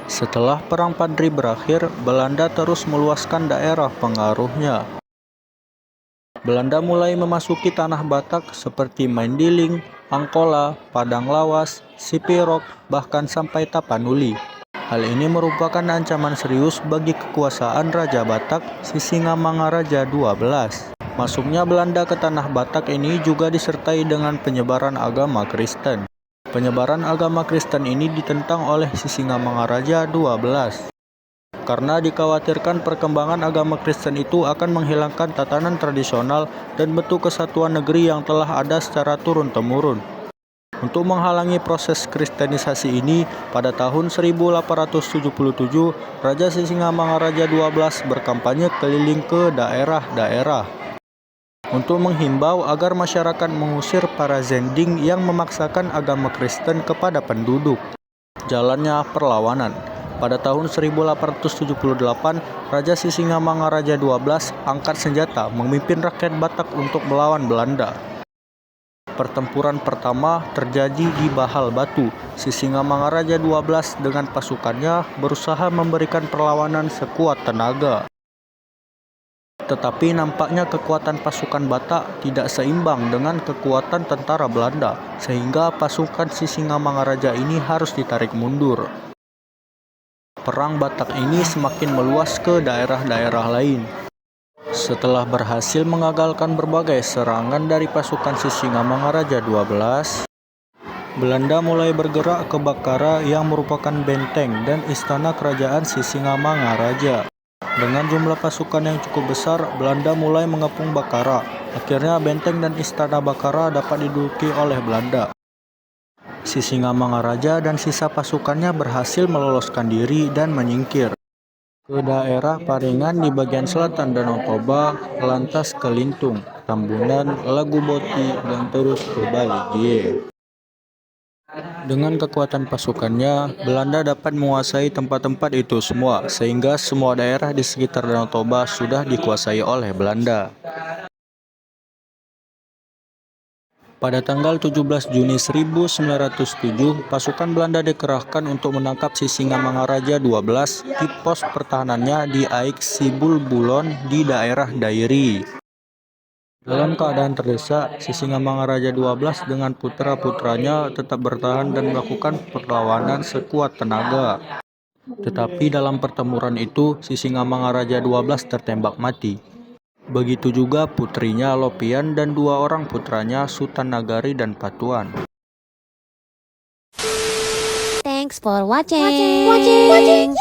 Setelah Perang Padri berakhir, Belanda terus meluaskan daerah pengaruhnya. Belanda mulai memasuki tanah Batak seperti Mendiling, Angkola, Padang Lawas, Sipirok, bahkan sampai Tapanuli. Hal ini merupakan ancaman serius bagi kekuasaan Raja Batak Sisingamangaraja XII. Masuknya Belanda ke tanah Batak ini juga disertai dengan penyebaran agama Kristen. Penyebaran agama Kristen ini ditentang oleh Sisingamangaraja XII. Karena dikhawatirkan perkembangan agama Kristen itu akan menghilangkan tatanan tradisional dan bentuk kesatuan negeri yang telah ada secara turun-temurun. Untuk menghalangi proses kristenisasi ini, pada tahun 1877, Raja Sisingamangaraja XII berkampanye keliling ke daerah-daerah untuk menghimbau agar masyarakat mengusir para Zending yang memaksakan agama Kristen kepada penduduk. Jalannya perlawanan. Pada tahun 1878, Raja Sisingamangaraja XII angkat senjata memimpin rakyat Batak untuk melawan Belanda. Pertempuran pertama terjadi di Bahal Batu. Sisingamangaraja XII dengan pasukannya berusaha memberikan perlawanan sekuat tenaga. Tetapi nampaknya kekuatan pasukan Batak tidak seimbang dengan kekuatan tentara Belanda, sehingga pasukan Sisingamangaraja ini harus ditarik mundur. Perang Batak ini semakin meluas ke daerah-daerah lain. Setelah berhasil mengagalkan berbagai serangan dari pasukan Sisingamangaraja XII, Belanda mulai bergerak ke Bakara yang merupakan benteng dan istana kerajaan Sisingamangaraja. Dengan jumlah pasukan yang cukup besar, Belanda mulai mengepung Bakara. Akhirnya benteng dan istana Bakara dapat diduduki oleh Belanda. Sisingamangaraja dan sisa pasukannya berhasil meloloskan diri dan menyingkir ke daerah Paringan di bagian selatan Danau Toba, lantas ke Lintung, Tambunan, Lagu Boti, dan terus ke Bali. Dengan kekuatan pasukannya, Belanda dapat menguasai tempat-tempat itu semua, sehingga semua daerah di sekitar Danau Toba sudah dikuasai oleh Belanda. Pada tanggal 17 Juni 1907, pasukan Belanda dikerahkan untuk menangkap Sisingamangaraja XII di pos pertahanannya di Aik Sibulbulon di daerah Dairi. Dalam keadaan terdesak, Sisingamangaraja XII dengan putra-putranya tetap bertahan dan melakukan perlawanan sekuat tenaga. Tetapi dalam pertempuran itu, Sisingamangaraja XII tertembak mati. Begitu juga putrinya Lopian dan dua orang putranya Sutan Nagari dan Patuan. Thanks for watching.